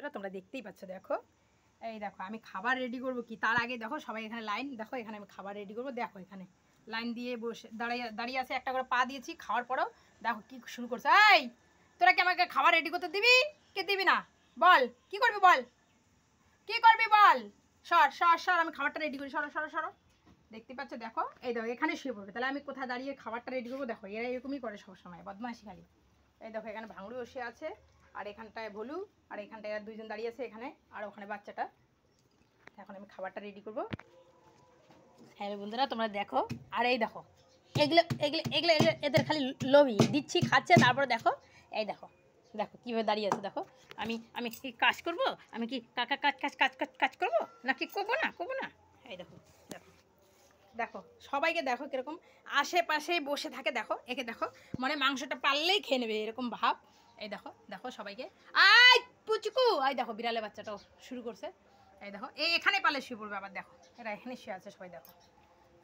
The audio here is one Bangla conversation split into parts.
বন্ধুরা তোমরা দেখতেই পাচ্ছ। দেখো এই দেখো আমি খাবার রেডি করবো কি তার আগে দেখো সবাই এখানে লাইন দেখো, এখানে আমি খাবার রেডি করবো। দেখো এখানে লাইন দিয়ে বসে দাঁড়িয়ে আছে, একটা করে পা দিয়েছি। খাওয়ার পরেও দেখো কি শুরু করছে। এই তোরা কি আমাকে খাবার রেডি করতে দিবি কে দিবি না? বল কি করবি, বল কি করবি বল। সর সর সর, আমি খাবারটা রেডি করি, সরো সরো সরো। দেখতে পাচ্ছ দেখো এই দেখো এখানে শুয়ে পড়বে, তাহলে আমি কোথায় দাঁড়িয়ে খাবারটা রেডি করবো? দেখো এরা এরকমই করে সবসময়, বদমাইশি খালি। এই দেখো এখানে ভাঙড়ি বসে আছে, আর এখানটায় ভলু, আর এখানটায় আর দুইজন দাঁড়িয়ে আছে এখানে, আর ওখানে বাচ্চাটা। এখন আমি খাবারটা রেডি করবো। হ্যাঁ বন্ধুরা তোমরা দেখো, আর এই দেখো এগুলো এগুলো এগুলো এদের খালি লোভই দিচ্ছি, খাচ্ছে। তারপরে দেখো এই দেখো দেখো কীভাবে দাঁড়িয়ে আছে। দেখো আমি আমি কি কাজ করবো? আমি কি কাজ কাজ কাজ কাজ কাজ করবো নাকি করবো না করবো না? এই দেখো দেখো দেখো সবাইকে দেখো কীরকম আশেপাশেই বসে থাকে। দেখো একে দেখো মানে মাংসটা পারলেই খেয়ে নেবে এরকম ভাব। এই দেখো দেখো সবাইকে আই পুচকু, এই দেখো বিড়ালের বাচ্চাটাও শুরু করছে। এই দেখো এখানে পালে শুয়ে পড়বে আবার। দেখো এরা এখানে শুয়ে আছে সবাই, দেখো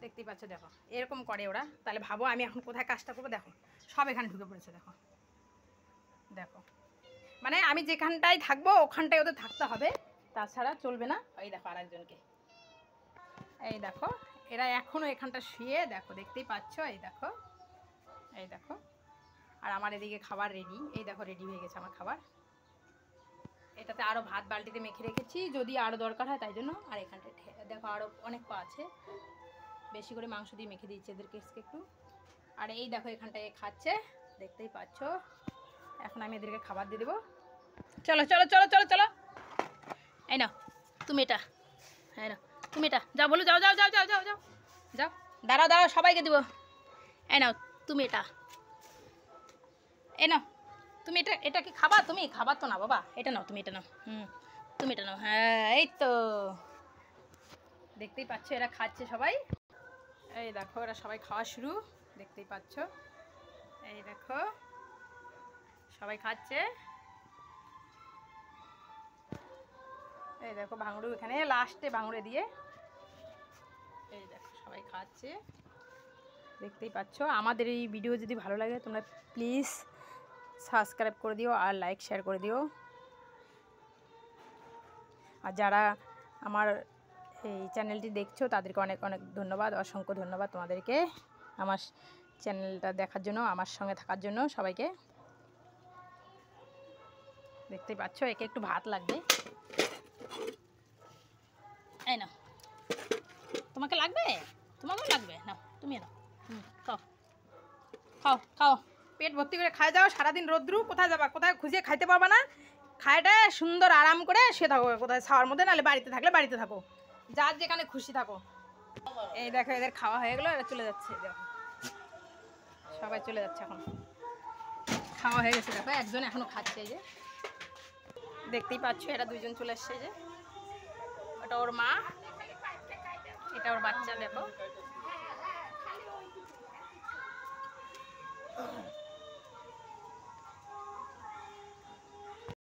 দেখতেই পাচ্ছ। দেখো এরকম করে ওরা, তাহলে ভাবো আমি এখন কোথায় কাজটা করবো। দেখো সব এখানে ঢুকে পড়েছে। দেখো দেখো মানে আমি যেখানটায় থাকবো ওখানটায় ওদের থাকতে হবে, তাছাড়া চলবে না। এই দেখো আরেকজনকে, এই দেখো এরা এখনও এখানটা শুয়ে। দেখো দেখতেই পাচ্ছ, এই দেখো এই দেখো। আর আমার এদিকে খাবার রেডি, এই দেখো রেডি হয়ে গেছে আমার খাবার। এটাতে আরও ভাত বালতিতে মেখে রেখেছি যদি আরও দরকার হয় তাই জন্য। আর এখানটায় দেখো আরও অনেক পা আছে, বেশি করে মাংস দিয়ে মেখে দিচ্ছি এদেরকে একটু। আর এই দেখো এখানটায় খাচ্ছে, দেখতেই পাচ্ছ। এখন আমি এদেরকে খাবার দিয়ে দেবো। চলো চলো চলো চলো চলো, এই নাও তুমি এটা, হ্যাঁ নাও তুমি এটা, যাও বলো, যাও যাও যাও যাও যাও যাও যাও, দাঁড়াও দাঁড়াও সবাইকে দিব। এই নাও তুমি এটা, এই নাও তুমি এটা। এটা কি খাবার? তুমি খাবার তো না বাবা, এটা নাও তুমি, এটা নাও। তুমি এটা নাও। হ্যাঁ এই তো দেখতেই পাচ্ছ এরা খাচ্ছে সবাই। এই দেখো এরা সবাই খাওয়া শুরু, দেখতেই পাচ্ছ। এই দেখো সবাই খাচ্ছে। এই দেখো ভাঙড়ু এখানে লাস্টে ভাঙড়ে দিয়ে, এই দেখো সবাই খাচ্ছে, দেখতেই পাচ্ছ। আমাদের এই ভিডিও যদি ভালো লাগে তোমরা প্লিজ সাবস্ক্রাইব করে দিও আর লাইক শেয়ার করে দিও। আর যারা আমার এই চ্যানেলটি দেখছো তাদেরকে অনেক অনেক ধন্যবাদ, অসংখ্য ধন্যবাদ তোমাদেরকে আমার চ্যানেলটা দেখার জন্য, আমার সঙ্গে থাকার জন্য সবাইকে। দেখতেই পাচ্ছ একে একটু ভাত লাগবে। এই নাও তোমাকে লাগবে, তোমাকেও লাগবে, নাও তুমি নাও। খাও খাও খাও, পেট ভর্তি করে খাই যাও। সারাদিন রোদ্রু, কোথায় যাবা? কোথায় খুঁজে খাইতে পারবা না? খাইটা সুন্দর আরাম করে শুয়ে থাকো কোথায় ছাওয়ার মধ্যে, নাহলে বাড়িতে থাকলে বাড়িতে থাকো, যার যেখানে খুশি থাকো। এই দেখো এদের খাওয়া হয়ে গেলো, এরা চলে যাচ্ছে। দেখো সবাই চলে যাচ্ছে, এখন খাওয়া হয়ে গেছে। দেখো একজন এখনো খাচ্ছে, এই যে দেখতেই পাচ্ছ এরা দুইজন চলে আসছে। যে ওটা ওর মা, এটা ওর বাচ্চা। দেখো